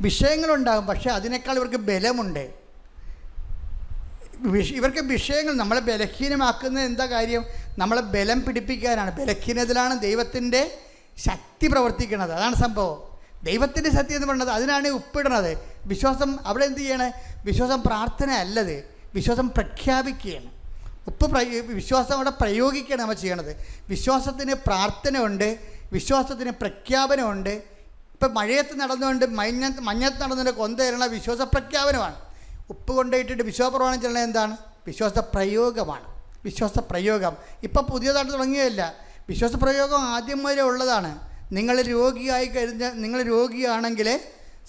വിഷയങ്ങളുണ്ടാകും, പക്ഷേ അതിനേക്കാൾ ഇവർക്ക് ബലമുണ്ട്. ഇവർക്ക് വിഷയങ്ങൾ നമ്മളെ ബലഹീനമാക്കുന്നത് എന്താ കാര്യം? നമ്മളെ ബലം പിടിപ്പിക്കാനാണ്. ബലഹീനതയിലാണ് ദൈവത്തിൻ്റെ ശക്തി പ്രവർത്തിക്കുന്നത്. അതാണ് സംഭവം. ദൈവത്തിൻ്റെ ശക്തി എന്ന് പറയുന്നത് അതിനാണ് ഉപ്പിടുന്നത്. വിശ്വാസം അവിടെ എന്ത് ചെയ്യണേ? വിശ്വാസം പ്രാർത്ഥന അല്ലത്, വിശ്വാസം പ്രഖ്യാപിക്കുകയാണ്. വിശ്വാസം അവിടെ പ്രയോഗിക്കുകയാണ് നമ്മൾ ചെയ്യണത്. വിശ്വാസത്തിന് പ്രാർത്ഥന ഉണ്ട്, വിശ്വാസത്തിന് പ്രഖ്യാപനമുണ്ട്. ഇപ്പം മഴയത്ത് നടന്നുകൊണ്ട് മഞ്ഞത്ത് നടന്നുകൊണ്ട് കൊന്തേരണ വിശ്വാസ പ്രഖ്യാപനമാണ്. ഉപ്പ് കൊണ്ടുപോയിട്ടിട്ട് വിശ്വാസപ്രമാണം ചെല്ലണത് എന്താണ്? വിശ്വാസ പ്രയോഗമാണ്. വിശ്വാസ പ്രയോഗം ഇപ്പം പുതിയതായിട്ട് തുടങ്ങിയതല്ല. വിശ്വാസ പ്രയോഗം ആദ്യം മുതലേ ഉള്ളതാണ്. നിങ്ങൾ രോഗിയാണെങ്കിൽ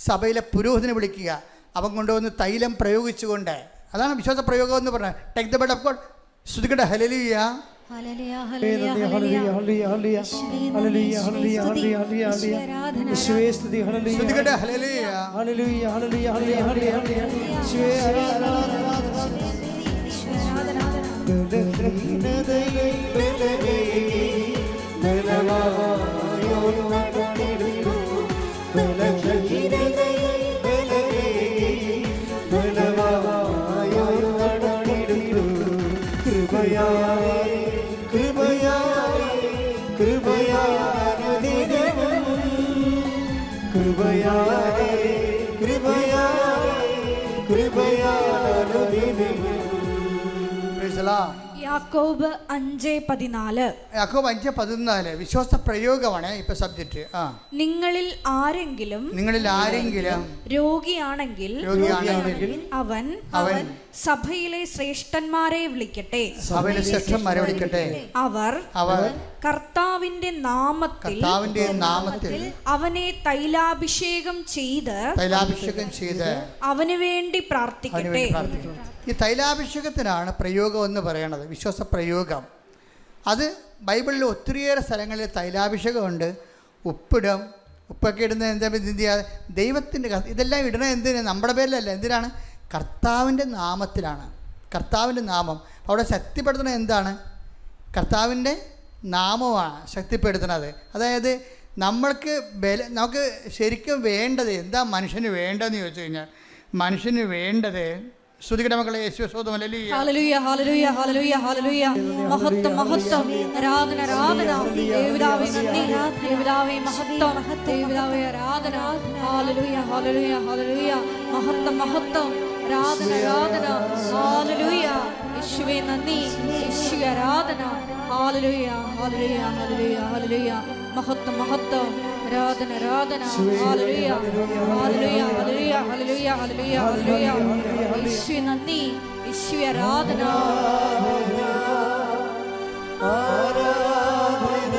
സഭയിലെ പുരോഹിതനെ വിളിക്കുക, അവൻ കൊണ്ടുവന്ന് തൈലം പ്രയോഗിച്ചുകൊണ്ട്. അതാണ് വിശ്വാസ പ്രയോഗം എന്ന് പറഞ്ഞത്. Take the bed of God. ശ്രുതികട ഹല്ലേലൂയ, ഹല്ലേലൂയ, ഹല്ലേലൂയ, ഹല്ലേലൂയ, ഹല്ലേലൂയ, ഹല്ലേലൂയ, ഹല്ലേലൂയ, ഹല്ലേലൂയ, ഹല്ലേലൂയ, യേശുവേ സ്തുതി, ഹല്ലേലൂയ, ശ്രുതികട ഹല്ലേലൂയ, ഹല്ലേലൂയ, ഹല്ലേലൂയ, ഹല്ലേലൂയ, ഹല്ലേലൂയ, യേശുവേ ആരാധന, ബലഹീനതയെ ബലമേകി ബലവായോൻ നടന്നിടുന്നു, ബലഹീനതയെ ബലമേകി ബലവായോൻ നടന്നിടുന്നു, കൃപയായി കൃപയായി കൃപയാനുദിനവും, കൃപയായി കൃപയായി കൃപയാനുദിനവും. യാക്കോബ് 5:14. യാക്കോബ് 5:14 വിശ്വാസ പ്രയോഗമാണ് ഇപ്പൊ സബ്ജക്റ്റ്. നിങ്ങളിൽ ആരെങ്കിലും രോഗിയാണെങ്കിൽ അവൻ സഭയിലെ ശ്രേഷ്ഠന്മാരെ വിളിക്കട്ടെ. അവർ കർത്താവിന്റെ നാമത്തിൽ അവനെ തൈലാഭിഷേകം ചെയ്ത് അവന് വേണ്ടി പ്രാർത്ഥിക്കട്ടെ. ഈ തൈലാഭിഷേകത്തിനാണ് പ്രയോഗം എന്ന് പറയുന്നത്, വിശ്വാസ പ്രയോഗം. അത് ബൈബിളിൽ ഒത്തിരിയേറെ സ്ഥലങ്ങളിൽ തൈലാഭിഷേകമുണ്ട്. ഉപ്പൊക്കെ ഇടുന്നത് എന്താ? ദൈവത്തിൻ്റെ, ഇതെല്ലാം ഇടുന്നത് എന്തിനാണ്? നമ്മുടെ പേരിലല്ല. എന്തിനാണ്? കർത്താവിൻ്റെ നാമത്തിലാണ്. കർത്താവിൻ്റെ നാമം അവിടെ ശക്തിപ്പെടുത്തുന്നത് എന്താണ്? കർത്താവിൻ്റെ നാമമാണ് ശക്തിപ്പെടുത്തുന്നത്. അതായത് നമുക്ക് ശരിക്കും വേണ്ടത് എന്താ? മനുഷ്യന് വേണ്ടതെന്ന് ചോദിച്ചു കഴിഞ്ഞാൽ മനുഷ്യന് വേണ്ടത് ശ്രുതികട മക്കളെ യേശുസ്തോത്രം. ഹല്ലേലൂയ, ഹല്ലേലൂയ, ഹല്ലേലൂയ, ഹല്ലേലൂയ, ഹല്ലേലൂയ. മഹത്വം, മഹത്വം, ആരാധന, ആരാധന. യേശുവേ നന്ദി, യേശുവേ മഹത്വം, യേശുവേ ആരാധന. ഹല്ലേലൂയ, ഹല്ലേലൂയ, ഹല്ലേലൂയ. മഹത്വം, മഹത്വം, ആരാധന, ആരാധന. ഹല്ലേലൂയ. യേശുവേ നന്ദി, യേശുവേ ആരാധന. ഹല്ലേലൂയ, ഹല്ലേലൂയ, ഹല്ലേലൂയ, ഹല്ലേലൂയ. മഹത്വം, മഹത്വം, ആരാധന, ആരാധന. ഹല്ലേലൂയ, ഹല്ലേലൂയ, ഹല്ലേലൂയ, ഹല്ലേലൂയ, ഹല്ലേലൂയ, ഹല്ലേലൂയ. യേശുവേ നന്ദി, യേശുവേ ആരാധന. ആരാധന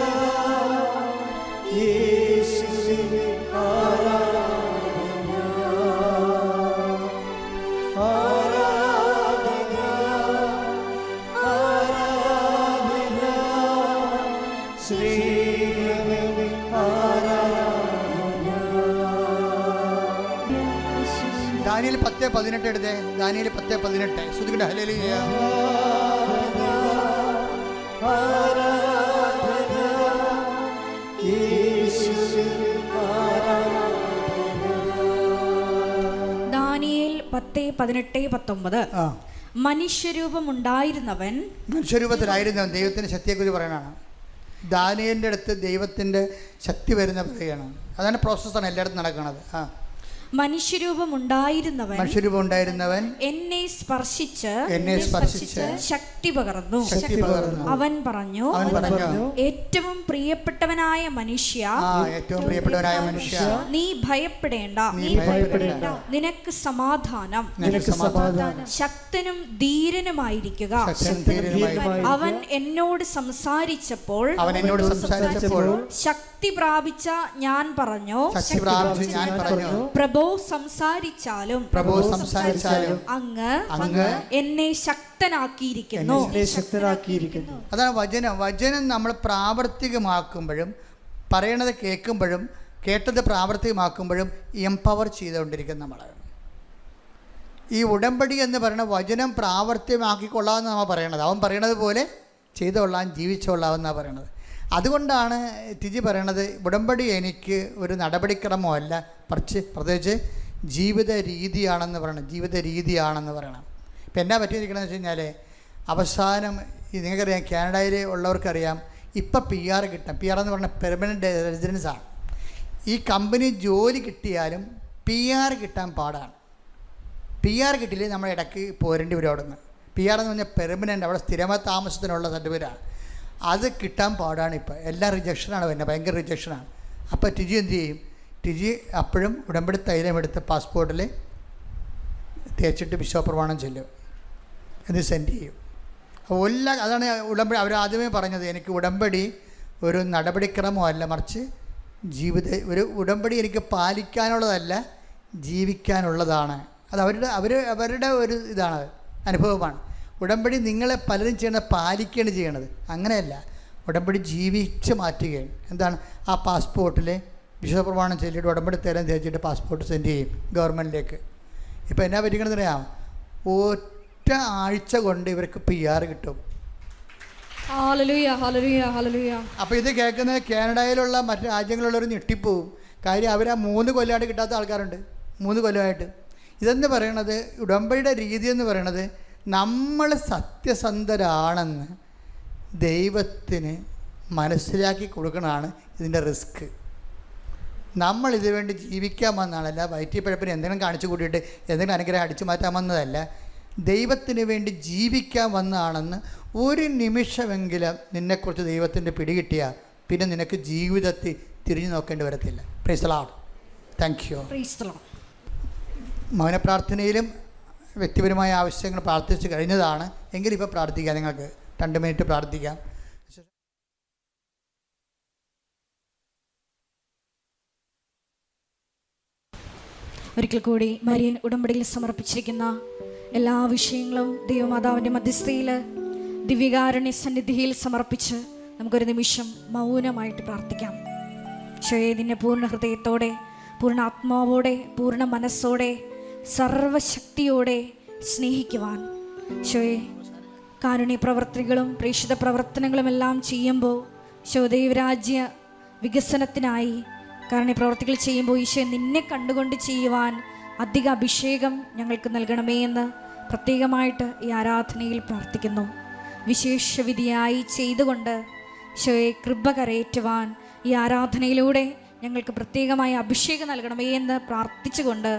യേശുവേ ആരാധന, ആരാധന ആരാധന ശ്രീയേ ആരാധന. ദാനിയേൽ 10:18 എടുത്തേ. ദാനിയേൽ 10:18 ശ്രുതികട ഹല്ലേലൂയ. ആരാധന യേശുവേ ആരാധന. ദാനിയേൽ 10:18-19. മനുഷ്യരൂപത്തിലായിരുന്നവൻ ദൈവത്തിൻ്റെ ശക്തിയെക്കുറിച്ച് പറയാനാണ്. ദാനിയേലിൻ്റെ അടുത്ത് ദൈവത്തിൻ്റെ ശക്തി വരുന്ന പറയുകയാണ്. അതാണ് പ്രോസസ്സാണ് എല്ലായിടത്തും നടക്കുന്നത്. മനുഷ്യരൂപം ഉണ്ടായിരുന്നവൻ എന്നെ സ്പർശിച്ച് ശക്തി പകർന്നു. അവൻ പറഞ്ഞു, ഏറ്റവും പ്രിയപ്പെട്ടവനായ മനുഷ്യ, നീ ഭയപ്പെടേണ്ട, നിനക്ക് സമാധാനം, ശക്തനും ധീരനുമായിരിക്കുക. അവൻ എന്നോട് സംസാരിച്ചപ്പോൾ ശക്തി പ്രാപിച്ച ഞാൻ പറഞ്ഞു, പ്രഭോ സംസാരിച്ചാലും അങ്ങ് എന്നെ ശക്തനാക്കിയിരിക്കുന്നു. അതാണ് വചനം നമ്മൾ പ്രാവർത്തികമാക്കുമ്പോഴും പറയണത് കേൾക്കുമ്പോഴും കേട്ടത് പ്രാവർത്തികമാക്കുമ്പോഴും എംപവർ ചെയ്തുകൊണ്ടിരിക്കും നമ്മൾ. ഈ ഉടമ്പടി എന്ന് പറയുന്ന വചനം പ്രാവർത്തികമാക്കിക്കൊള്ളാമെന്ന് നമ്മൾ പറയണത്. അവൻ പറയണത് പോലെ ചെയ്തുകൊള്ളാൻ, ജീവിച്ചുകൊള്ളാമെന്നാണ് പറയണത്. അതുകൊണ്ടാണ് ടിജി പറയണത് ഉടമ്പടി എനിക്ക് ഒരു നടപടിക്രമമല്ല, പ്രത്യേകിച്ച് ജീവിത രീതിയാണെന്ന് പറയണം. ജീവിത രീതിയാണെന്ന് പറയണം. ഇപ്പം എന്നാ പറ്റിയിരിക്കണമെന്ന് വെച്ച് കഴിഞ്ഞാൽ, അവസാനം നിങ്ങൾക്കറിയാം, കാനഡയിൽ ഉള്ളവർക്കറിയാം, ഇപ്പം PR കിട്ടാം. PR എന്ന് പറഞ്ഞാൽ പെർമനൻറ്റ് റെസിഡൻസാണ്. ഈ കമ്പനി ജോലി കിട്ടിയാലും PR കിട്ടാൻ പാടാണ്. PR കിട്ടിയില്ലേ നമ്മൾ ഇടയ്ക്ക് പോരേണ്ടി വരും അവിടെ നിന്ന്. PR എന്ന് പറഞ്ഞാൽ പെർമനൻ്റ്, അവിടെ സ്ഥിരമായി താമസത്തിനുള്ള സർട്ടിഫിക്കറ്റാണ്. അത് കിട്ടാൻ പാടാണ്. ഇപ്പം എല്ലാം റിജക്ഷനാണ് വരുന്നത്, ഭയങ്കര റിജക്ഷനാണ്. അപ്പോൾ ടിജി എന്ത് ചെയ്യും? ടിജി അപ്പോഴും ഉടമ്പടി തൈലം എടുത്ത് പാസ്പോർട്ടിൽ തേച്ചിട്ട് വിശ്വാസപ്രമാണം ചൊല്ലും, ഇത് സെൻഡ് ചെയ്യും. അപ്പോൾ അതാണ് ഉടമ്പടി. അവർ ആദ്യമേ പറഞ്ഞത്, എനിക്ക് ഉടമ്പടി ഒരു നടപടിക്രമമല്ല, മറിച്ച് ഒരു ഉടമ്പടി എനിക്ക് പാലിക്കാനുള്ളതല്ല, ജീവിക്കാനുള്ളതാണ്. അത് അവരുടെ ഒരു ഇതാണ്, അനുഭവമാണ്. ഉടമ്പടി നിങ്ങളെ പലരും ചെയ്യണത് പാലിക്കുകയാണ് ചെയ്യണത്, അങ്ങനെയല്ല. ഉടമ്പടി ജീവിച്ച് മാറ്റുകയാണ്. എന്താണ്? ആ പാസ്പോർട്ടിൽ വിശ്വാസപ്രമാണം ചൊല്ലിയിട്ട് ഉടമ്പടി തേരം തേച്ചിട്ട് പാസ്പോർട്ട് സെൻഡ് ചെയ്യും ഗവൺമെൻറ്റിലേക്ക്. ഇപ്പോൾ എന്നാ പറ്റിക്കണമെന്ന് അറിയാം, ഒറ്റ ആഴ്ച കൊണ്ട് ഇവർക്ക് PR കിട്ടും. അപ്പോൾ ഇത് കേൾക്കുന്നത് കാനഡയിലുള്ള മറ്റു രാജ്യങ്ങളിലുള്ളവർ ഞെട്ടിപ്പോവും. കാര്യം അവർ 3 കൊല്ലമായിട്ട് കിട്ടാത്ത ആൾക്കാരുണ്ട്, 3 കൊല്ലമായിട്ട്. ഇതെന്ന് പറയണത്, ഉടമ്പടിയുടെ രീതി എന്ന് പറയണത്, നമ്മൾ സത്യസന്ധരാണെന്ന് ദൈവത്തിന് മനസ്സിലാക്കി കൊടുക്കണതാണ് ഇതിൻ്റെ റിസ്ക്. നമ്മളിത് വേണ്ടി ജീവിക്കാൻ വന്നതാണല്ല, വയറ്റിപ്പഴപ്പിന് എന്തെങ്കിലും കാണിച്ചു കൂട്ടിയിട്ട് എന്തെങ്കിലും അനുഗ്രഹം അടിച്ചു മാറ്റാൻ വന്നതല്ല, ദൈവത്തിന് വേണ്ടി ജീവിക്കാൻ വന്നതാണെന്ന് ഒരു നിമിഷമെങ്കിലും നിന്നെക്കുറിച്ച് ദൈവത്തിൻ്റെ പിടികിട്ടിയാൽ പിന്നെ നിനക്ക് ജീവിതത്തിൽ തിരിഞ്ഞു നോക്കേണ്ടി വരത്തില്ല. Praise the Lord. Thank you. മൗന പ്രാർത്ഥനയിലും വ്യക്തിപരമായ ആവശ്യങ്ങൾ പ്രാർത്ഥിച്ച് കഴിഞ്ഞതാണ്. എങ്കിലും ഇപ്പോൾ പ്രാർത്ഥിക്കാം, നിങ്ങൾക്ക് 2 മിനിറ്റ് പ്രാർത്ഥിക്കാം. ഒരിക്കൽ കൂടി മരിയൻ ഉടമ്പടിയിൽ സമർപ്പിച്ചിരിക്കുന്ന എല്ലാ വിഷയങ്ങളും ദൈവമാതാവിൻ്റെ മധ്യസ്ഥയിൽ ദിവ്യകാരുണ്യ സന്നിധിയിൽ സമർപ്പിച്ച് നമുക്കൊരു നിമിഷം മൗനമായിട്ട് പ്രാർത്ഥിക്കാം. ഈശോയെ, പൂർണ്ണ ഹൃദയത്തോടെ, പൂർണ്ണ ആത്മാവോടെ, പൂർണ്ണ മനസ്സോടെ, സർവശക്തിയോടെ സ്നേഹിക്കുവാൻ, ഈശോയെ, കാരുണ്യ പ്രവർത്തികളും പ്രേക്ഷിത പ്രവർത്തനങ്ങളുമെല്ലാം ചെയ്യുമ്പോൾ ഈശോ ദൈവരാജ്യ വികസനത്തിനായി കാരുണ്യ പ്രവർത്തികൾ ചെയ്യുമ്പോൾ ഈശോ നിന്നെ കണ്ടുകൊണ്ട് ചെയ്യുവാൻ അധിക അഭിഷേകം ഞങ്ങൾക്ക് നൽകണമേ എന്ന് പ്രത്യേകമായിട്ട് ഈ ആരാധനയിൽ പ്രാർത്ഥിക്കുന്നു. വിശേഷവിധിയായി ചെയ്തുകൊണ്ട് ഈശോയെ കൃപ കരയേറ്റുവാൻ ഈ ആരാധനയിലൂടെ ഞങ്ങൾക്ക് പ്രത്യേകമായ അഭിഷേകം നൽകണമേ എന്ന് പ്രാർത്ഥിച്ചുകൊണ്ട്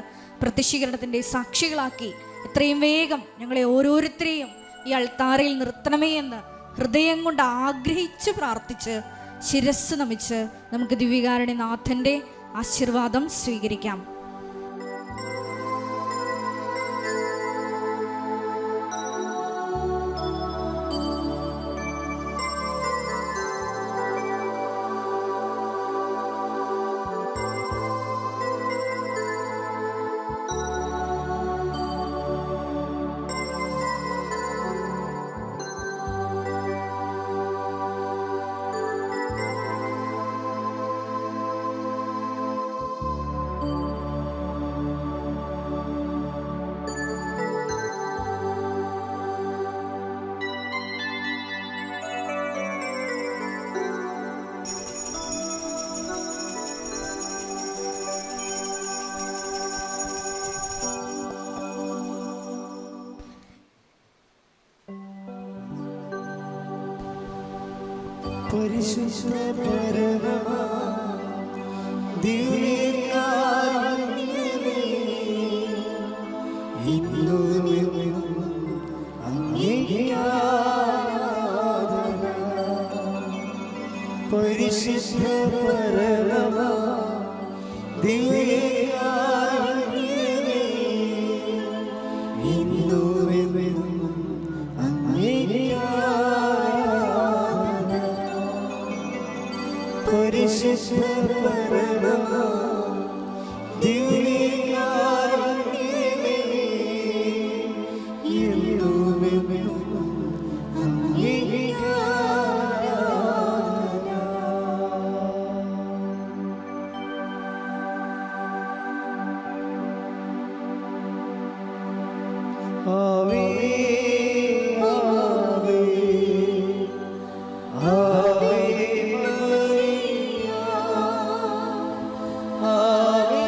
പ്രത്യക്ഷീകരണത്തിൻ്റെ സാക്ഷികളാക്കി എത്രയും വേഗം ഞങ്ങളെ ഓരോരുത്തരെയും ഈ അൾത്താരയിൽ നിർത്തണമേ എന്ന് ഹൃദയം കൊണ്ട് ആഗ്രഹിച്ച് പ്രാർത്ഥിച്ച് ശിരസ് നമിച്ച് നമുക്ക് ദിവ്യകാരുണ്യനാഥൻ്റെ ആശീർവാദം സ്വീകരിക്കാം. പരിശുദ്ധ പരമമാ ദിവ്യകാരുണ്യമേ, ഇന്നുമെന്നും അങ്ങേക്ക് ആരാധന. പരിശുദ്ധ പരമമാ ദിവ്യകാരുണ്യമേ, ഇന്നുമെന്നും അങ്ങേക്ക് പരിശുദ്ധ പരമമാ ദിവ്യകാരുണ്യമേ, എന്നുമെന്നും അങ്ങേക്ക് ആരാധന. ആവേ ആവേ ആവേ മരിയ, ആവേ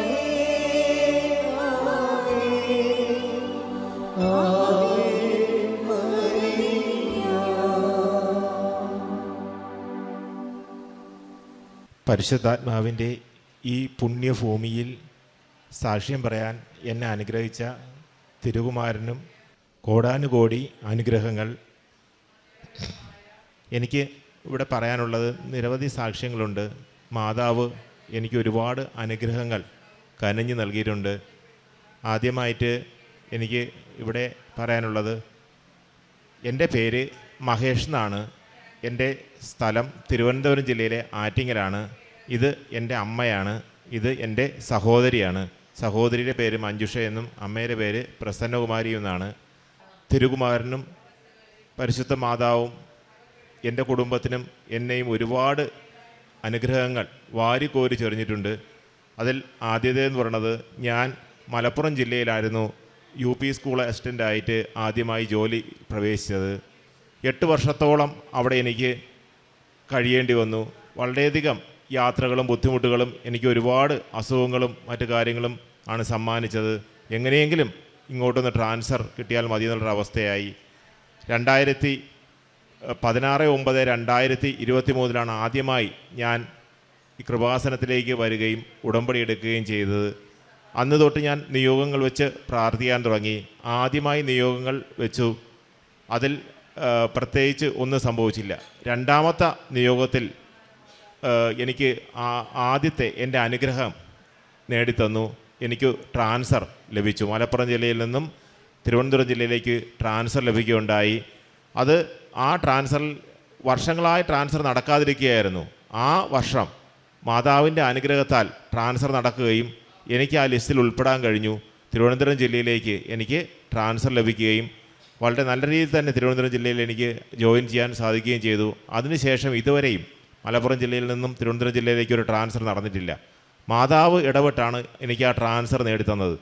പരിശുദ്ധാത്മാവിൻ്റെ ഈ പുണ്യഭൂമിയിൽ സാക്ഷ്യം പറയാൻ എന്നെ അനുഗ്രഹിച്ച തിരുകുമാരനും കോടാനുകോടി അനുഗ്രഹങ്ങൾ. എനിക്ക് ഇവിടെ പറയാനുള്ളത് നിരവധി സാക്ഷ്യങ്ങളുണ്ട്. മാതാവ് എനിക്ക് ഒരുപാട് അനുഗ്രഹങ്ങൾ കനിഞ്ഞു നൽകിയിട്ടുണ്ട്. ആദ്യമായിട്ട് എനിക്ക് ഇവിടെ പറയാനുള്ളത്, എൻ്റെ പേര് മഹേഷ് എന്നാണ്. എൻ്റെ സ്ഥലം തിരുവനന്തപുരം ജില്ലയിലെ ആറ്റിങ്ങലാണ്. ഇത് എൻ്റെ അമ്മയാണ്. ഇത് എൻ്റെ സഹോദരിയാണ്. സഹോദരിയുടെ പേര് മഞ്ജുഷ എന്നും അമ്മയുടെ പേര് പ്രസന്നകുമാരി എന്നാണ്. തിരുകുമാരനും പരിശുദ്ധ മാതാവും എൻ്റെ കുടുംബത്തിനും എന്നെയും ഒരുപാട് അനുഗ്രഹങ്ങൾ വാരിക്കോരി ചൊരിഞ്ഞിട്ടുണ്ട്. അതിൽ ആദ്യത്തേതെന്ന് പറയുന്നത്, ഞാൻ മലപ്പുറം ജില്ലയിലായിരുന്നു UP സ്കൂൾ അസിസ്റ്റൻ്റായിട്ട് ആദ്യമായി ജോലി പ്രവേശിച്ചത്. 8 വർഷത്തോളം അവിടെ എനിക്ക് കഴിയേണ്ടി വന്നു. വളരെയധികം യാത്രകളും ബുദ്ധിമുട്ടുകളും എനിക്ക് ഒരുപാട് അസുഖങ്ങളും മറ്റു കാര്യങ്ങളും ആണ് സമ്മാനിച്ചത്. എങ്ങനെയെങ്കിലും ഇങ്ങോട്ടൊന്ന് ട്രാൻസ്ഫർ കിട്ടിയാൽ മതി എന്നുള്ളൊരു അവസ്ഥയായി. 16/9/2023 ആദ്യമായി ഞാൻ ഈ കൃപാസനത്തിലേക്ക് വരികയും ഉടമ്പടി എടുക്കുകയും ചെയ്തത്. അന്ന് തൊട്ട് ഞാൻ നിയോഗങ്ങൾ വെച്ച് പ്രാർത്ഥിക്കാൻ തുടങ്ങി. ആദ്യമായി നിയോഗങ്ങൾ വെച്ചു. അതിൽ പ്രത്യേകിച്ച് ഒന്നും സംഭവിച്ചില്ല. രണ്ടാമത്തെ നിയോഗത്തിൽ എനിക്ക് ആദ്യത്തെ എൻ്റെ അനുഗ്രഹം നേടിത്തന്നു. എനിക്ക് ട്രാൻസ്ഫർ ലഭിച്ചു. മലപ്പുറം ജില്ലയിൽ നിന്നും തിരുവനന്തപുരം ജില്ലയിലേക്ക് ട്രാൻസ്ഫർ ലഭിക്കുകയുണ്ടായി. അത് ആ ട്രാൻസ്ഫറിൽ വർഷങ്ങളായി ട്രാൻസ്ഫർ നടക്കാതിരിക്കുകയായിരുന്നു. ആ വർഷം മാതാവിൻ്റെ അനുഗ്രഹത്താൽ ട്രാൻസ്ഫർ നടക്കുകയും എനിക്ക് ആ ലിസ്റ്റിൽ ഉൾപ്പെടാൻ കഴിഞ്ഞു. തിരുവനന്തപുരം ജില്ലയിലേക്ക് എനിക്ക് ട്രാൻസ്ഫർ ലഭിക്കുകയും വളരെ നല്ല രീതിയിൽ തന്നെ തിരുവനന്തപുരം ജില്ലയിൽ എനിക്ക് ജോയിൻ ചെയ്യാൻ സാധിക്കുകയും ചെയ്തു. അതിനുശേഷം ഇതുവരെയും മലപ്പുറം ജില്ലയിൽ നിന്നും തിരുവനന്തപുരം ജില്ലയിലേക്ക് ഒരു ട്രാൻസ്ഫർ നടന്നിട്ടില്ല. മാതാവ് ഇടപെട്ടാണ് എനിക്ക് ആ ട്രാൻസ്ഫർ നേടിത്തന്നത്.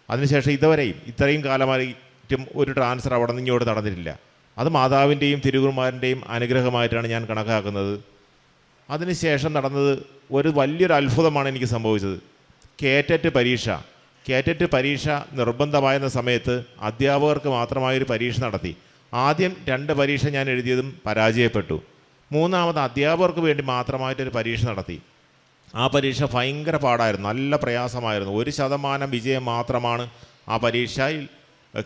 അതിനുശേഷം ഇതുവരെയും ഇത്രയും കാലമായിട്ടും ഒരു ട്രാൻസ്ഫർ അവിടെ നിന്ന് ഇങ്ങോട്ട് നടന്നിട്ടില്ല. അത് മാതാവിൻ്റെയും തിരുകുമാരൻ്റെയും അനുഗ്രഹമായിട്ടാണ് ഞാൻ കണക്കാക്കുന്നത്. അതിനുശേഷം നടന്നത് ഒരു വലിയൊരു അത്ഭുതമാണ് എനിക്ക് സംഭവിച്ചത്. കേറ്ററ്റ് പരീക്ഷ നിർബന്ധമായിരുന്ന സമയത്ത് അധ്യാപകർക്ക് മാത്രമായൊരു പരീക്ഷ നടത്തി. ആദ്യം 2 പരീക്ഷ ഞാൻ എഴുതിയതും പരാജയപ്പെട്ടു. മൂന്നാമത് അധ്യാപകർക്ക് വേണ്ടി മാത്രമായിട്ടൊരു പരീക്ഷ നടത്തി. ആ പരീക്ഷ ഭയങ്കര പാടായിരുന്നു, നല്ല പ്രയാസമായിരുന്നു. 1% വിജയം മാത്രമാണ് ആ പരീക്ഷയിൽ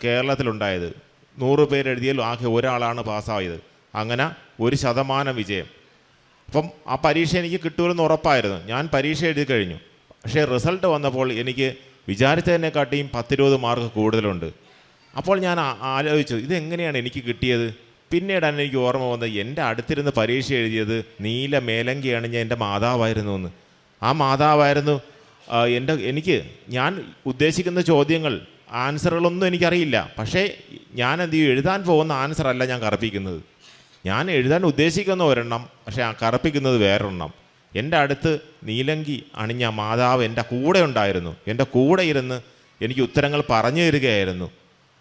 കേരളത്തിലുണ്ടായത്. 100 പേര് എഴുതിയാൽ ആകെ ഒരാളാണ് പാസ്സായത്. അങ്ങനെ 1% വിജയം. അപ്പം ആ പരീക്ഷ എനിക്ക് കിട്ടുമെന്ന് ഉറപ്പായിരുന്നു. ഞാൻ പരീക്ഷ എഴുതി കഴിഞ്ഞു. പക്ഷേ റിസൾട്ട് വന്നപ്പോൾ എനിക്ക് വിചാരിച്ചതിനെക്കാട്ടിയും 10-20 മാർക്ക് കൂടുതലുണ്ട്. അപ്പോൾ ഞാൻ ആലോചിച്ചു, ഇതെങ്ങനെയാണ് എനിക്ക് കിട്ടിയത്? പിന്നീടാണ് എനിക്ക് ഓർമ്മ വന്നത്, എൻ്റെ അടുത്തിരുന്ന് പരീക്ഷ എഴുതിയത് നീല മേലങ്കി അണിഞ്ഞ എൻ്റെ മാതാവായിരുന്നു എന്ന്. ആ മാതാവായിരുന്നു ഞാൻ ഉദ്ദേശിക്കുന്ന ചോദ്യങ്ങൾ, ആൻസറുകളൊന്നും എനിക്കറിയില്ല. പക്ഷേ ഞാൻ എന്ത് ചെയ്യും, എഴുതാൻ പോകുന്ന ആൻസറല്ല ഞാൻ കറുപ്പിക്കുന്നത്. ഞാൻ എഴുതാൻ ഉദ്ദേശിക്കുന്ന ഒരെണ്ണം, പക്ഷേ കറുപ്പിക്കുന്നത് വേറൊരെണ്ണം. എൻ്റെ അടുത്ത് നീലങ്കി അണിഞ്ഞ മാതാവ് എൻ്റെ കൂടെ ഉണ്ടായിരുന്നു. എൻ്റെ കൂടെ ഇരുന്ന് എനിക്ക് ഉത്തരങ്ങൾ പറഞ്ഞു തരികയായിരുന്നു.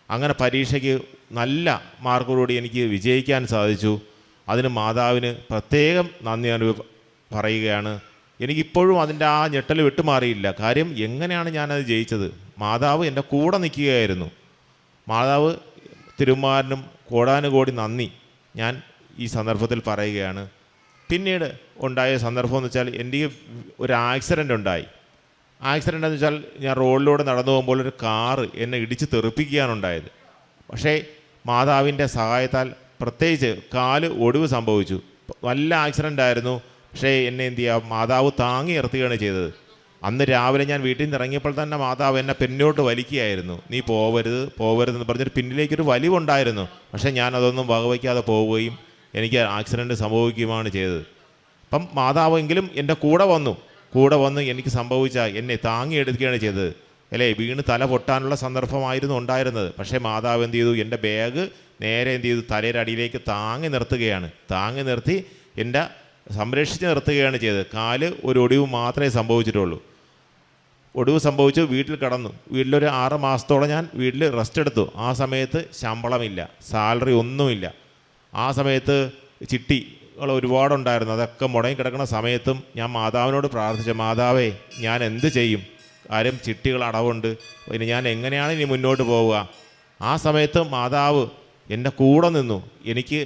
അങ്ങനെ പരീക്ഷയ്ക്ക് നല്ല മാർക്കോടുകൂടി എനിക്ക് വിജയിക്കാൻ സാധിച്ചു. അതിന് മാതാവിന് പ്രത്യേകം നന്ദി പറയുകയാണ്. എനിക്കിപ്പോഴും അതിൻ്റെ ആ ഞെട്ടൽ വിട്ടുമാറിയില്ല. കാര്യം എങ്ങനെയാണ് ഞാനത് ജയിച്ചത്? മാതാവ് എൻ്റെ കൂടെ നിൽക്കുകയായിരുന്നു. മാതാവ് തിരുമാരനും കോടാനുകോടി നന്ദി ഞാൻ ഈ സന്ദർഭത്തിൽ പറയുകയാണ്. പിന്നീട് ഉണ്ടായ സംദർഭം എന്ന് വെച്ചാൽ, എൻ്റെ ഒരു ആക്സിഡൻ്റ് ഉണ്ടായി. ആക്സിഡൻ്റ് എന്ന് വെച്ചാൽ, ഞാൻ റോഡിലൂടെ നടന്നു പോകുമ്പോൾ ഒരു കാറ് എന്നെ ഇടിച്ച് തെറിപ്പിക്കുകയാണുണ്ടായത്. പക്ഷേ മാതാവിൻ്റെ സഹായത്താൽ പ്രത്യേകിച്ച് കാല് ഒടിവ് സംഭവിച്ചു. നല്ല ആക്സിഡൻ്റ് ആയിരുന്നു. പക്ഷേ എന്നെ എന്ത് ചെയ്യുക, മാതാവ് താങ്ങി നിർത്തുകയാണ് ചെയ്തത്. അന്ന് രാവിലെ ഞാൻ വീട്ടിൽ നിന്ന് ഇറങ്ങിയപ്പോൾ തന്നെ മാതാവ് എന്നെ പിന്നോട്ട് വലിക്കുകയായിരുന്നു. നീ പോവരുതെന്ന് പറഞ്ഞൊരു പിന്നിലേക്കൊരു വലിവുണ്ടായിരുന്നു. പക്ഷേ ഞാനതൊന്നും വകവയ്ക്കാതെ പോവുകയും എനിക്ക് ആക്സിഡൻറ്റ് സംഭവിക്കുകയുമാണ് ചെയ്തത്. അപ്പം മാതാവെങ്കിലും എൻ്റെ കൂടെ വന്ന് എനിക്ക് സംഭവിച്ച എന്നെ താങ്ങിയെടുക്കുകയാണ് ചെയ്തത്. അല്ലേ, വീണ് തല പൊട്ടാനുള്ള സന്ദർഭമായിരുന്നു ഉണ്ടായിരുന്നത്. പക്ഷേ മാതാവ് എന്ത് ചെയ്തു, എൻ്റെ ബാഗ് നേരെ എന്ത് ചെയ്തു, തലയുടെ അടിയിലേക്ക് താങ്ങി നിർത്തി എൻ്റെ സംരക്ഷിച്ച് നിർത്തുകയാണ് ചെയ്തത്. കാല് ഒരു ഒടിവ് മാത്രമേ സംഭവിച്ചിട്ടുള്ളൂ. ഒടിവ് സംഭവിച്ചു, വീട്ടിൽ കിടന്നു. വീട്ടിലൊരു 6 മാസത്തോളം ഞാൻ വീട്ടിൽ റെസ്റ്റ് എടുത്തു. ആ സമയത്ത് ശമ്പളമില്ല, സാലറി ഒന്നുമില്ല. ആ സമയത്ത് ചിട്ടികൾ ഒരുപാടുണ്ടായിരുന്നു. അതൊക്കെ മുടങ്ങി കിടക്കുന്ന സമയത്തും ഞാൻ മാതാവിനോട് പ്രാർത്ഥിച്ചു, മാതാവേ ഞാൻ എന്ത് ചെയ്യും? കാര്യം ചിട്ടികൾ അടവുണ്ട്, പിന്നെ ഞാൻ എങ്ങനെയാണ് ഇനി മുന്നോട്ട് പോവുക? ആ സമയത്ത് മാതാവ് എൻ്റെ കൂടെ നിന്നു. എനിക്ക്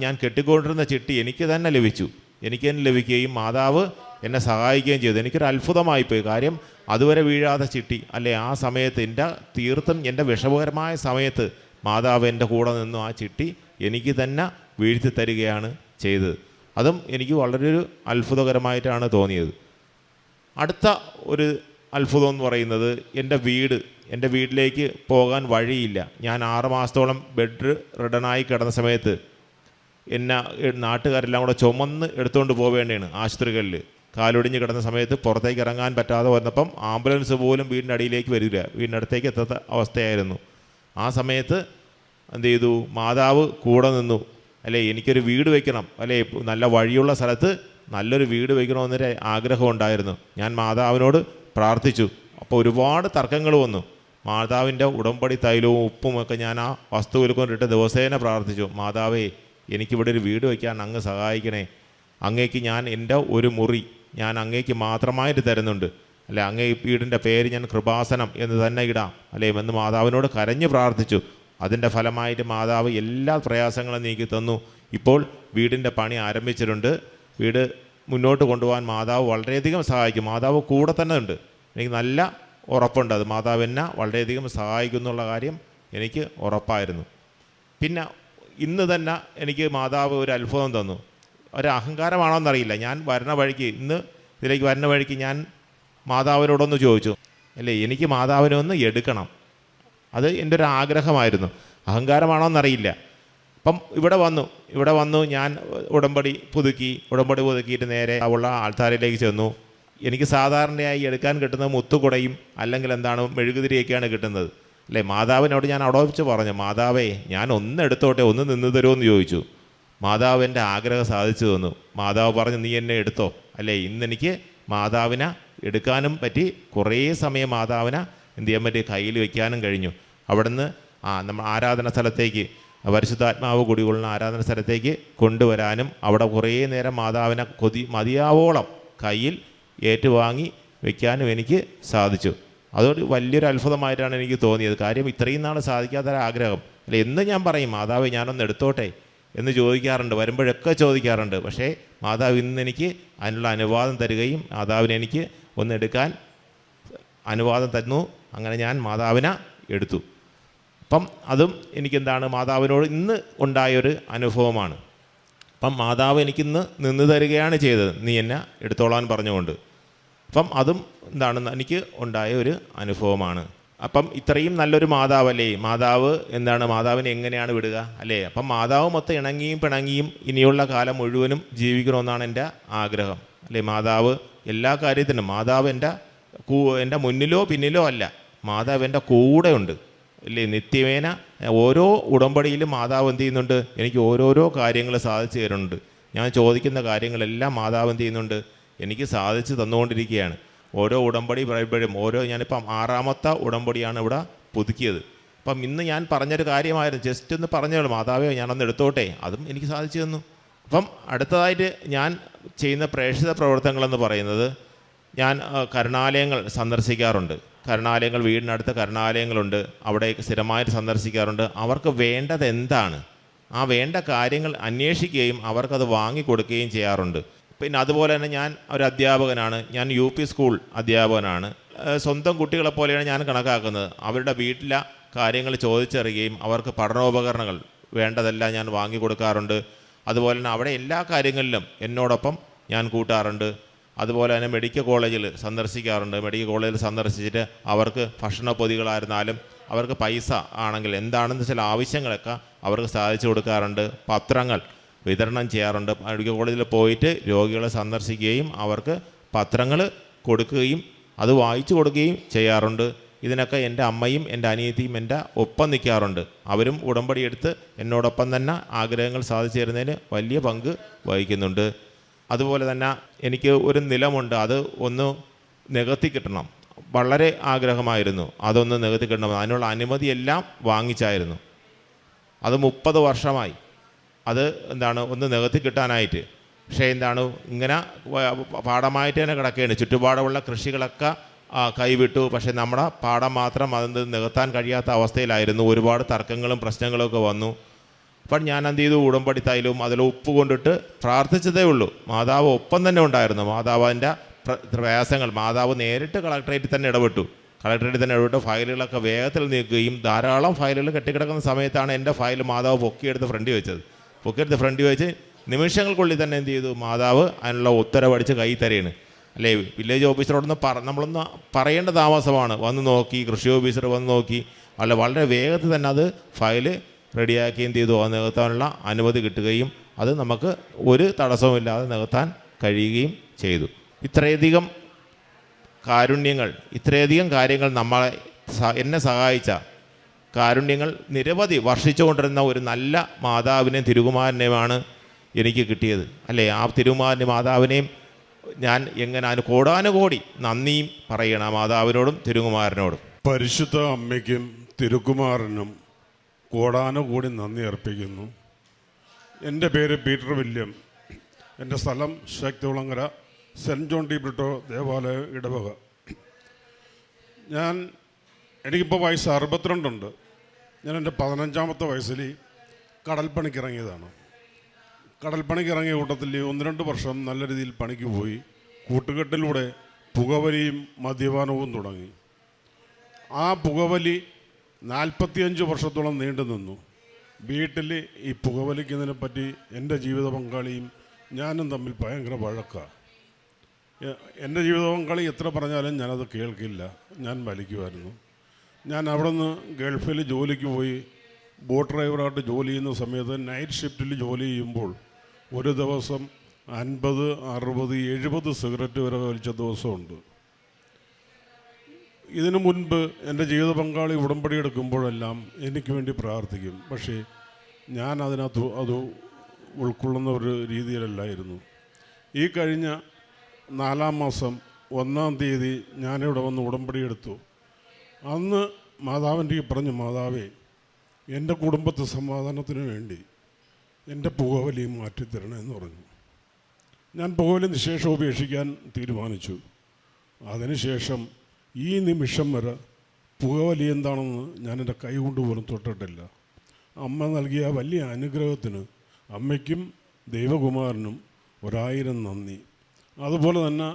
ഞാൻ കെട്ടിക്കൊണ്ടിരുന്ന ചിട്ടി എനിക്ക് തന്നെ ലഭിക്കുകയും മാതാവ് എന്നെ സഹായിക്കുകയും ചെയ്തു. എനിക്കൊരു അത്ഭുതമായിപ്പോയി. കാര്യം അതുവരെ വീഴാതെ ചിട്ടി അല്ലേ, ആ സമയത്ത് തീർത്തും എൻ്റെ വിഷമകരമായ സമയത്ത് മാതാവ് എൻ്റെ കൂടെ നിന്നു ആ ചിട്ടി എനിക്ക് തന്നെ വീഴ്ത്തി തരികയാണ് ചെയ്തത്. അതും എനിക്ക് വളരെ ഒരു അത്ഭുതകരമായിട്ടാണ് തോന്നിയത്. അടുത്ത ഒരു അത്ഭുതം എന്ന് പറയുന്നത് എൻ്റെ വീട്ടിലേക്ക് പോകാൻ വഴിയില്ല. ഞാൻ 6 മാസത്തോളം ബെഡ് റിഡനായി കിടന്ന സമയത്ത് എന്നെ നാട്ടുകാരെല്ലാം കൂടെ ചുമന്ന് എടുത്തുകൊണ്ട് പോവേണ്ടതാണ് ആശുപത്രികളിൽ. കാലൊടിഞ്ഞ് കിടന്ന സമയത്ത് പുറത്തേക്ക് ഇറങ്ങാൻ പറ്റാതെ വന്നപ്പം ആംബുലൻസ് പോലും വീടിൻ്റെ അടിയിലേക്ക് വരില്ല, വീടിൻ്റെ അടുത്തേക്ക് എത്താത്ത അവസ്ഥയായിരുന്നു. ആ സമയത്ത് എന്ത് ചെയ്തു, മാതാവ് കൂടെ നിന്നു. അല്ലേ, എനിക്കൊരു വീട് വയ്ക്കണം, അല്ലേ, നല്ല വഴിയുള്ള സ്ഥലത്ത് നല്ലൊരു വീട് വയ്ക്കണമെന്നൊരു ആഗ്രഹം ഉണ്ടായിരുന്നു. ഞാൻ മാതാവിനോട് പ്രാർത്ഥിച്ചു. അപ്പോൾ ഒരുപാട് തർക്കങ്ങൾ വന്നു. മാതാവിൻ്റെ ഉടമ്പടി തൈലവും ഉപ്പുമൊക്കെ ഞാൻ ആ വസ്തുവിൽ കൊണ്ടിട്ട് ദിവസേന പ്രാർത്ഥിച്ചു. മാതാവേ, എനിക്കിവിടെ ഒരു വീട് വയ്ക്കാൻ അങ്ങ് സഹായിക്കണേ. അങ്ങേക്ക് ഞാൻ എൻ്റെ ഒരു മുറി ഞാൻ അങ്ങേക്ക് മാത്രമായിട്ട് തരുന്നുണ്ട്. അല്ലെ, അങ്ങേ ഈ വീടിൻ്റെ പേര് ഞാൻ കൃപാസനം എന്ന് തന്നെ ഇടാം അല്ലേ എന്ന് മാതാവിനോട് കരഞ്ഞു പ്രാർത്ഥിച്ചു. അതിൻ്റെ ഫലമായിട്ട് മാതാവ് എല്ലാ പ്രയാസങ്ങളും നീക്കി തന്നു. ഇപ്പോൾ വീടിൻ്റെ പണി ആരംഭിച്ചിട്ടുണ്ട്. വീട് മുന്നോട്ട് കൊണ്ടുപോകാൻ മാതാവ് വളരെയധികം സഹായിക്കും. മാതാവ് കൂടെ തന്നെ ഉണ്ട്. എനിക്ക് നല്ല ഉറപ്പുണ്ട്, അത് മാതാവ് എന്നെ വളരെയധികം സഹായിക്കുന്നുള്ള കാര്യം എനിക്ക് ഉറപ്പായിരുന്നു. പിന്നെ ഇന്ന് തന്നെ എനിക്ക് മാതാവ് ഒരു അത്ഭുതം തന്നു. ഒരു അഹങ്കാരമാണോയെന്നറിയില്ല. ഞാൻ ഇതിലേക്ക് വരുന്ന വഴിക്ക് ഞാൻ മാതാവിനോടൊന്ന് ചോദിച്ചു, അല്ലേ, എനിക്ക് മാതാവിനെ ഒന്ന് എടുക്കണം. അത് എൻ്റെ ഒരു ആഗ്രഹമായിരുന്നു. അഹങ്കാരമാണോയെന്നറിയില്ല. അപ്പം ഇവിടെ വന്നു ഞാൻ ഉടമ്പടി പുതുക്കിയിട്ട് നേരെ ഉള്ള ആൾത്താരിലേക്ക് ചെന്നു. എനിക്ക് സാധാരണയായി എടുക്കാൻ കിട്ടുന്നത് മുത്തുകുടയും അല്ലെങ്കിൽ മെഴുകുതിരിയൊക്കെയാണ് കിട്ടുന്നത്. അല്ലേ, മാതാവിനോട് ഞാൻ അവിടെ വെച്ച് പറഞ്ഞു, മാതാവേ, ഞാൻ ഒന്ന് എടുത്തോട്ടെ, ഒന്ന് നിന്ന് തരുമെന്ന് ചോദിച്ചു. മാതാവ് എൻ്റെ ആഗ്രഹം സാധിച്ചു തന്നു. മാതാവ് പറഞ്ഞു, നീ എന്നെ എടുത്തോ. അല്ലേ, ഇന്നെനിക്ക് മാതാവിനെ എടുക്കാനും പറ്റി. കുറേ സമയം മാതാവിനെ എന്ത് ചെയ്യാൻ പറ്റി, കയ്യിൽ വയ്ക്കാനും കഴിഞ്ഞു. അവിടുന്ന് നമ്മൾ ആരാധന സ്ഥലത്തേക്ക്, പരിശുദ്ധാത്മാവ് കുടികൊള്ളുന്ന ആരാധന സ്ഥലത്തേക്ക് കൊണ്ടുവരാനും അവിടെ കുറേ നേരം മാതാവിനെ മതിയാവോളം കയ്യിൽ ഏറ്റുവാങ്ങി വയ്ക്കാനും എനിക്ക് സാധിച്ചു. അതൊരു വലിയൊരു അത്ഭുതമായിട്ടാണ് എനിക്ക് തോന്നിയത്. കാര്യം ഇത്രയും നാൾ സാധിക്കാത്തൊരാഗ്രഹം. അല്ല, എന്ന് ഞാൻ പറയും, മാതാവ് ഞാനൊന്ന് എടുത്തോട്ടെ എന്ന് ചോദിക്കാറുണ്ട്, വരുമ്പോഴൊക്കെ ചോദിക്കാറുണ്ട്. പക്ഷേ മാതാവ് ഇന്ന് എനിക്ക് അതിനുള്ള അനുവാദം തരികയും മാതാവിനെ എനിക്ക് ഒന്ന് എടുക്കാൻ അനുവാദം തന്നു. അങ്ങനെ ഞാൻ മാതാവിനെ എടുത്തു. അപ്പം അതും മാതാവിനോട് ഇന്ന് ഉണ്ടായൊരു അനുഭവമാണ്. അപ്പം മാതാവ് എനിക്കിന്ന് നിന്ന് തരികയാണ് ചെയ്തത്, നീ എന്നെ എടുത്തോളാൻ പറഞ്ഞുകൊണ്ട്. അപ്പം അതും എനിക്ക് ഉണ്ടായ ഒരു അനുഭവമാണ്. അപ്പം ഇത്രയും നല്ലൊരു മാതാവല്ലേ, മാതാവിനെ എങ്ങനെയാണ് വിടുക അല്ലേ? അപ്പം മാതാവ് മൊത്തം ഇണങ്ങിയും പിണങ്ങിയും ഇനിയുള്ള കാലം മുഴുവനും ജീവിക്കണമെന്നാണ് എൻ്റെ ആഗ്രഹം. അല്ലേ, മാതാവ് എല്ലാ കാര്യത്തിനും, മാതാവ് എൻ്റെ മുന്നിലോ പിന്നിലോ അല്ല, മാതാവ് എൻ്റെ കൂടെ ഉണ്ട്. അല്ലേ, നിത്യമേന ഓരോ ഉടമ്പടിയിലും മാതാവ് എന്ത് ചെയ്യുന്നുണ്ട്, എനിക്ക് ഓരോരോ കാര്യങ്ങൾ സാധിച്ചു തരുന്നുണ്ട്. ഞാൻ ചോദിക്കുന്ന കാര്യങ്ങളെല്ലാം മാതാവ് എന്ത് ചെയ്യുന്നുണ്ട്, എനിക്ക് സാധിച്ചു തന്നുകൊണ്ടിരിക്കുകയാണ്. ഓരോ ഉടമ്പടി പറയുമ്പോഴും ഞാനിപ്പം 6ാമത്തെ ഉടമ്പടിയാണ് ഇവിടെ പുതുക്കിയത്. അപ്പം ഇന്ന് ഞാൻ പറഞ്ഞൊരു കാര്യമായിരുന്നു, ജസ്റ്റ് ഒന്ന് പറഞ്ഞോളൂ, മാതാവേ ഞാനൊന്ന് എടുത്തോട്ടെ, അതും എനിക്ക് സാധിച്ചു തന്നു. അപ്പം അടുത്തതായിട്ട് ഞാൻ ചെയ്യുന്ന പ്രേക്ഷിത പ്രവർത്തനങ്ങളെന്ന് പറയുന്നത്, ഞാൻ കരുണാലയങ്ങൾ സന്ദർശിക്കാറുണ്ട്. വീടിനടുത്ത് കരുണാലയങ്ങളുണ്ട്, അവിടെ സ്ഥിരമായിട്ട് സന്ദർശിക്കാറുണ്ട്. അവർക്ക് വേണ്ടത് എന്താണ്, ആ വേണ്ട കാര്യങ്ങൾ അന്വേഷിക്കുകയും അവർക്കത് വാങ്ങിക്കൊടുക്കുകയും ചെയ്യാറുണ്ട്. പിന്നെ അതുപോലെ തന്നെ ഞാൻ ഒരു അധ്യാപകനാണ്, ഞാൻ UP സ്കൂൾ അധ്യാപകനാണ്. സ്വന്തം കുട്ടികളെപ്പോലെയാണ് ഞാൻ കണക്കാക്കുന്നത്. അവരുടെ വീട്ടിലെ കാര്യങ്ങൾ ചോദിച്ചറിയുകയും അവർക്ക് പഠനോപകരണങ്ങൾ വേണ്ടതെല്ലാം ഞാൻ വാങ്ങിക്കൊടുക്കാറുണ്ട്. അതുപോലെ തന്നെ അവിടെ എല്ലാ കാര്യങ്ങളിലും എന്നോടൊപ്പം ഞാൻ കൂട്ടാറുണ്ട്. അതുപോലെ തന്നെ മെഡിക്കൽ കോളേജിൽ സന്ദർശിക്കാറുണ്ട്. മെഡിക്കൽ കോളേജിൽ സന്ദർശിച്ചിട്ട് അവർക്ക് ഭക്ഷണ പൊതികളായിരുന്നാലും അവർക്ക് പൈസ ആണെങ്കിൽ എന്താണെന്ന് ചില ആവശ്യങ്ങളൊക്കെ അവർക്ക് സാധിച്ചു കൊടുക്കാറുണ്ട്. പത്രങ്ങൾ വിതരണം ചെയ്യാറുണ്ട്. മെഡിക്കൽ കോളേജിൽ പോയിട്ട് രോഗികളെ സന്ദർശിക്കുകയും അവർക്ക് പത്രങ്ങൾ കൊടുക്കുകയും അത് വായിച്ചു കൊടുക്കുകയും ചെയ്യാറുണ്ട്. ഇതിനൊക്കെ എൻ്റെ അമ്മയും എൻ്റെ അനിയത്തിയും എൻ്റെ ഒപ്പം നിൽക്കാറുണ്ട്. അവരും ഉടമ്പടി എടുത്ത് എന്നോടൊപ്പം തന്നെ ആഗ്രഹങ്ങൾ സാധിച്ചു തരുന്നതിന് വലിയ പങ്ക് വഹിക്കുന്നുണ്ട്. അതുപോലെ തന്നെ എനിക്ക് ഒരു നിലമുണ്ട്, അത് ഒന്ന് നികത്തി കിട്ടണം, വളരെ ആഗ്രഹമായിരുന്നു. അതൊന്ന് നികത്തി കിട്ടണം, അതിനുള്ള അനുമതിയെല്ലാം വാങ്ങിച്ചായിരുന്നു. അത് 30 വർഷമായി അത് ഒന്ന് നികത്തി കിട്ടാനായിട്ട്. പക്ഷേ ഇങ്ങനെ പാടമായിട്ട് തന്നെ കിടക്കുകയാണ്. ചുറ്റുപാടുമുള്ള കൃഷികളൊക്കെ കൈവിട്ടു. പക്ഷേ നമ്മുടെ പാടം മാത്രം അത് നികത്താൻ കഴിയാത്ത അവസ്ഥയിലായിരുന്നു. ഒരുപാട് തർക്കങ്ങളും പ്രശ്നങ്ങളൊക്കെ വന്നു. അപ്പം ഞാൻ എന്ത് ചെയ്തു, ഉടമ്പടി തൈലവും അതിൽ ഉപ്പ് കൊണ്ടിട്ട് പ്രാർത്ഥിച്ചതേ ഉള്ളൂ. മാതാവ് ഒപ്പം തന്നെ ഉണ്ടായിരുന്നു. മാതാവിൻ്റെ പ്രയാസങ്ങൾ മാതാവ് നേരിട്ട് കളക്ടറേറ്റിൽ തന്നെ ഇടപെട്ടു. ഫയലുകളൊക്കെ വേഗത്തിൽ നീക്കുകയും ധാരാളം ഫയലുകൾ കെട്ടിക്കിടക്കുന്ന സമയത്താണ് എൻ്റെ ഫയൽ മാതാവ് പൊക്കിയെടുത്ത് ഫ്രണ്ട് വെച്ച് നിമിഷങ്ങൾക്കുള്ളിൽ തന്നെ എന്ത് ചെയ്തു, മാതാവ് അതിനുള്ള ഉത്തരവടിച്ച് കൈ തരയാണ്. അല്ലേ, വില്ലേജ് ഓഫീസറോടൊന്ന് നമ്മളൊന്ന് പറയേണ്ട താമസമാണ്. വന്ന് നോക്കി, കൃഷി ഓഫീസർ വന്ന് നോക്കി, അല്ല വളരെ വേഗത്തിൽ തന്നെ അത് ഫയൽ റെഡിയാക്കി എന്ത് ചെയ്തു, അത് നികത്താനുള്ള അനുമതി കിട്ടുകയും അത് നമുക്ക് ഒരു തടസ്സവുമില്ലാതെ നികത്താൻ കഴിയുകയും ചെയ്തു. ഇത്രയധികം കാരുണ്യങ്ങൾ, ഇത്രയധികം കാര്യങ്ങൾ എന്നെ സഹായിച്ച കാരുണ്യങ്ങൾ നിരവധി വർഷിച്ചുകൊണ്ടിരുന്ന ഒരു നല്ല മാതാവിനെയും തിരുകുമാരനെയുമാണ് എനിക്ക് കിട്ടിയത്. അല്ലേ, ആ തിരുകുമാരൻ്റെ മാതാവിനെയും ഞാൻ എങ്ങനെ കോടാനുകോടി നന്ദിയും പറയണം ആ മാതാവിനോടും തിരുകുമാരനോടും. പരിശുദ്ധ അമ്മയ്ക്കും തിരുകുമാരനും കോടാനുകോടി നന്ദി അർപ്പിക്കുന്നു. എൻ്റെ പേര് പീറ്റർ വില്യം. എൻ്റെ സ്ഥലം Sakthikulangara Saint John de Britto ദേവാലയ ഇടവക. എനിക്കിപ്പോൾ വയസ്സ് 62. ഞാൻ എൻ്റെ 15ാമത്തെ വയസ്സിൽ കടൽപ്പണിക്കിറങ്ങിയതാണ്. കടൽപ്പണിക്കിറങ്ങിയ കൂട്ടത്തിൽ 1-2 വർഷം നല്ല രീതിയിൽ പണിക്ക് പോയി. കൂട്ടുകെട്ടിലൂടെ പുകവലിയും മദ്യപാനവും തുടങ്ങി. ആ പുകവലി 45 വർഷത്തോളം നീണ്ടു നിന്നു. വീട്ടിൽ ഈ പുകവലിക്കുന്നതിനെ പറ്റി എൻ്റെ ജീവിത പങ്കാളിയും ഞാനും തമ്മിൽ ഭയങ്കര വഴക്കാണ്. എൻ്റെ ജീവിത പങ്കാളി എത്ര പറഞ്ഞാലും ഞാനത് കേൾക്കില്ല, ഞാൻ വലിക്കുമായിരുന്നു. ഞാൻ അവിടെ നിന്ന് ഗൾഫിൽ ജോലിക്ക് പോയി ബോട്ട് ഡ്രൈവറായിട്ട് ജോലി ചെയ്യുന്ന സമയത്ത് നൈറ്റ് ഷിഫ്റ്റിൽ ജോലി ചെയ്യുമ്പോൾ ഒരു ദിവസം 50, 60, 70 സിഗരറ്റ് വരെ വലിച്ച ദിവസമുണ്ട്. ഇതിനു മുൻപ് എൻ്റെ ജീവിത പങ്കാളി ഉടമ്പടി എടുക്കുമ്പോഴെല്ലാം എനിക്ക് വേണ്ടി പ്രാർത്ഥിക്കും. പക്ഷേ ഞാൻ അതിനകത്ത് അത് ഉൾക്കൊള്ളുന്ന ഒരു രീതിയിലല്ലായിരുന്നു. ഈ കഴിഞ്ഞ 4-ാം മാസം 1-ാം തീയതി ഞാനിവിടെ വന്ന് ഉടമ്പടി എടുത്തു. അന്ന് മാതാവിൻ്റെ പറഞ്ഞു, മാതാവേ, എൻ്റെ കുടുംബത്തെ സമാധാനത്തിന് വേണ്ടി എൻ്റെ പുകവലി മാറ്റിത്തരണമെന്ന് പറഞ്ഞു. ഞാൻ പുകവലി നിശേഷം ഉപേക്ഷിക്കാൻ തീരുമാനിച്ചു. അതിനുശേഷം ഈ നിമിഷം വരെ പുകവലി എന്താണെന്ന് ഞാൻ എൻ്റെ കൈ കൊണ്ട് പോലും തൊട്ടിട്ടില്ല. അമ്മ നൽകിയ വലിയ അനുഗ്രഹത്തിന് അമ്മയ്ക്കും ദൈവകുമാരനും 1000 നന്ദി. അതുപോലെ തന്നെ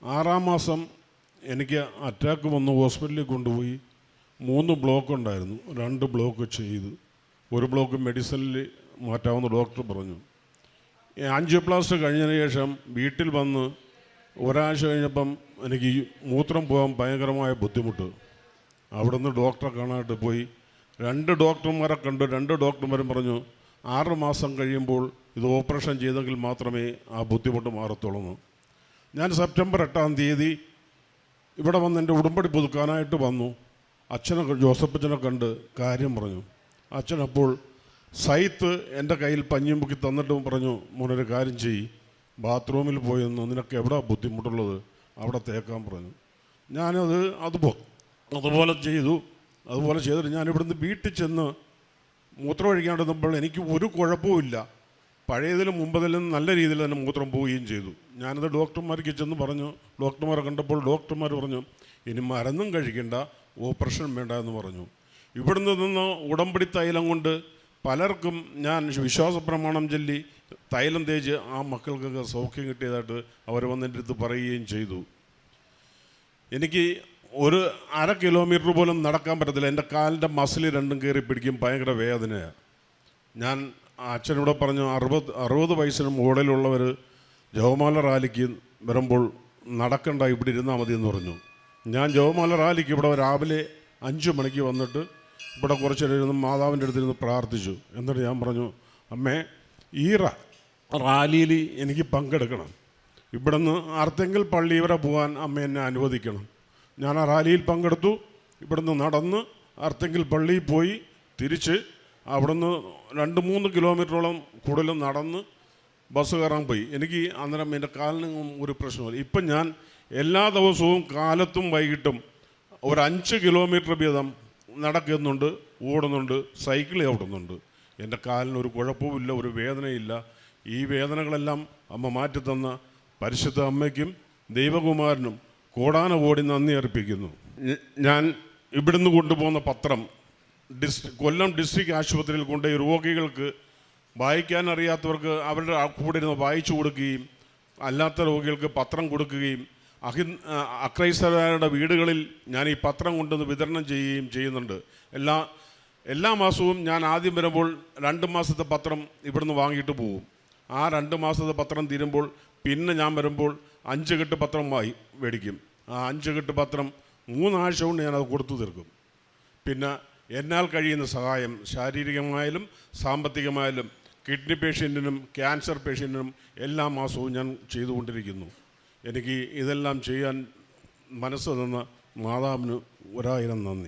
6-ാം മാസം എനിക്ക് അറ്റാക്ക് വന്ന് ഹോസ്പിറ്റലിൽ കൊണ്ടുപോയി. 3 ബ്ലോക്ക് ഉണ്ടായിരുന്നു. 2 ബ്ലോക്ക് ചെയ്തു. 1 ബ്ലോക്ക് മെഡിസിനിൽ മാറ്റാവുന്ന ഡോക്ടർ പറഞ്ഞു. ആൻജിയോപ്ലാസ്റ്റ് കഴിഞ്ഞതിന് ശേഷം വീട്ടിൽ വന്ന് ഒരാഴ്ച കഴിഞ്ഞപ്പം എനിക്ക് മൂത്രം പോകാൻ ഭയങ്കരമായ ബുദ്ധിമുട്ട്. അവിടെ നിന്ന് ഡോക്ടറെ കാണാനായിട്ട് പോയി. 2 ഡോക്ടർമാരെ കണ്ടു. 2 ഡോക്ടർമാരും പറഞ്ഞു 6 മാസം കഴിയുമ്പോൾ ഇത് ഓപ്പറേഷൻ ചെയ്തെങ്കിൽ മാത്രമേ ആ ബുദ്ധിമുട്ട് മാറത്തുള്ളൂ. ഞാൻ സെപ്റ്റംബർ 8-ാം തീയതി ഇവിടെ വന്ന് എൻ്റെ ഉടമ്പടി പുതുക്കാനായിട്ട് വന്നു. ജോസഫച്ചനെ കണ്ട് കാര്യം പറഞ്ഞു. അച്ഛനപ്പോൾ സൈത്ത് എൻ്റെ കയ്യിൽ പഞ്ഞിയും മുക്കി തന്നിട്ട് പറഞ്ഞു, മോനൊരു കാര്യം ചെയ്യ്, ബാത്റൂമിൽ പോയെന്ന് നിനക്ക് എവിടെ ബുദ്ധിമുട്ടുള്ളത് അവിടെ തേക്കാൻ പറഞ്ഞു. ഞാനത് അതുപോലെ ചെയ്തു. അതുപോലെ ചെയ്തിട്ട് ഞാനിവിടുന്ന് വീട്ടിൽ ചെന്ന് മൂത്രം ഒഴിക്കാണ്ടിരുന്നപ്പോൾ എനിക്ക് ഒരു കുഴപ്പവുമില്ല. പഴയതിലും മുമ്പതിലും നല്ല രീതിയിൽ തന്നെ മൂത്രം പോവുകയും ചെയ്തു. ഞാനത് ഡോക്ടർമാർക്ക് ചെന്ന് പറഞ്ഞു. ഡോക്ടർമാരെ കണ്ടപ്പോൾ ഡോക്ടർമാർ പറഞ്ഞു, ഇനി മരുന്നും കഴിക്കേണ്ട, ഓപ്പറേഷൻ വേണ്ട എന്ന് പറഞ്ഞു. ഇവിടുന്ന് നിന്ന് ഉടമ്പടി തൈലം കൊണ്ട് പലർക്കും ഞാൻ വിശ്വാസ പ്രമാണം ചൊല്ലി തൈലം തേച്ച് ആ മക്കൾക്കൊക്കെ സൗഖ്യം കിട്ടിയതായിട്ട് അവർ വന്നെൻ്റെ അടുത്ത് പറയുകയും ചെയ്തു. എനിക്ക് ഒരു 1/2 കിലോമീറ്റർ പോലും നടക്കാൻ പറ്റത്തില്ല. എൻ്റെ കാലിൻ്റെ മസിൽ രണ്ടും കയറി പിടിക്കും, ഭയങ്കര വേദനയാണ്. ഞാൻ അച്ഛനോട് പറഞ്ഞു, 60 വയസ്സിന് മുകളിലുള്ളവർ ജവമാല റാലിക്ക് വരുമ്പോൾ നടക്കണ്ട, ഇവിടെ ഇരുന്നാൽ മതി എന്ന് പറഞ്ഞു. ഞാൻ ജവമാല റാലിക്ക് ഇവിടെ രാവിലെ 5 മണിക്ക് വന്നിട്ട് ഇവിടെ കുറച്ച് ഇരുന്ന് മാതാവിൻ്റെ അടുത്തിരുന്ന് പ്രാർത്ഥിച്ചു. എന്നിട്ട് ഞാൻ പറഞ്ഞു, അമ്മേ, ഈ റാലിയിൽ എനിക്ക് പങ്കെടുക്കണം. ഇവിടുന്ന് അർത്തേങ്കൽ പള്ളി വരെ പോകാൻ അമ്മ എന്നെ അനുവദിക്കണം. ഞാൻ ആ റാലിയിൽ പങ്കെടുത്തു. ഇവിടുന്ന് നടന്ന് അർത്തേങ്കൽ പള്ളിയിൽ പോയി തിരിച്ച് അവിടുന്ന് 2-3 കിലോമീറ്ററോളം കൂടുതലും നടന്ന് ബസ് കയറാൻ പോയി. എനിക്ക് അന്നേരം എൻ്റെ കാലിന് ഒരു പ്രശ്നമില്ല. ഇപ്പം ഞാൻ എല്ലാ ദിവസവും കാലത്തും വൈകിട്ടും ഒരു 5 കിലോമീറ്റർ വീതം നടക്കുന്നുണ്ട്, ഓടുന്നുണ്ട്, സൈക്കിൾ ചവിട്ടുന്നുണ്ട്. എൻ്റെ കാലിനൊരു കുഴപ്പവുമില്ല, ഒരു വേദനയില്ല. ഈ വേദനകളെല്ലാം അമ്മ മാറ്റിത്തന്ന പരിശുദ്ധ അമ്മയ്ക്കും ദൈവകുമാരനും കോടാനുകോടി നന്ദി അർപ്പിക്കുന്നു. ഞാൻ ഇവിടുന്ന് കൊണ്ടുപോകുന്ന പത്രം കൊല്ലം ഡിസ്ട്രിക്ട് ആശുപത്രിയിൽ കൊണ്ടുപോയി രോഗികൾക്ക് വായിക്കാൻ അറിയാത്തവർക്ക് അവരുടെ കൂടെ ഇരുന്ന് വായിച്ചു കൊടുക്കുകയും അല്ലാത്ത രോഗികൾക്ക് പത്രം കൊടുക്കുകയും അക്രൈസ്തവരുടെ വീടുകളിൽ ഞാൻ ഈ പത്രം കൊണ്ടുവന്ന് വിതരണം ചെയ്യുകയും ചെയ്യുന്നുണ്ട്. എല്ലാ മാസവും ഞാൻ ആദ്യം വരുമ്പോൾ 2 മാസത്തെ പത്രം ഇവിടുന്ന് വാങ്ങിയിട്ട് പോകും. ആ 2 മാസത്തെ പത്രം തീരുമ്പോൾ പിന്നെ ഞാൻ വരുമ്പോൾ 5 കെട്ട് പത്രം മേടിക്കും. ആ 5 കെട്ട് പത്രം 3 ആഴ്ച കൊണ്ട് ഞാനത് കൊടുത്തു തീർക്കും. പിന്നെ എന്നാൽ കഴിയുന്ന സഹായം ശാരീരികമായാലും സാമ്പത്തികമായാലും കിഡ്നി പേഷ്യൻറ്റിനും ക്യാൻസർ പേഷ്യൻറ്റിനും എല്ലാ മാസവും ഞാൻ ചെയ്തുകൊണ്ടിരിക്കുന്നു. എനിക്ക് ഇതെല്ലാം ചെയ്യാൻ മനസ്സ് തന്ന മാതാവിന് 1000 നന്ദി.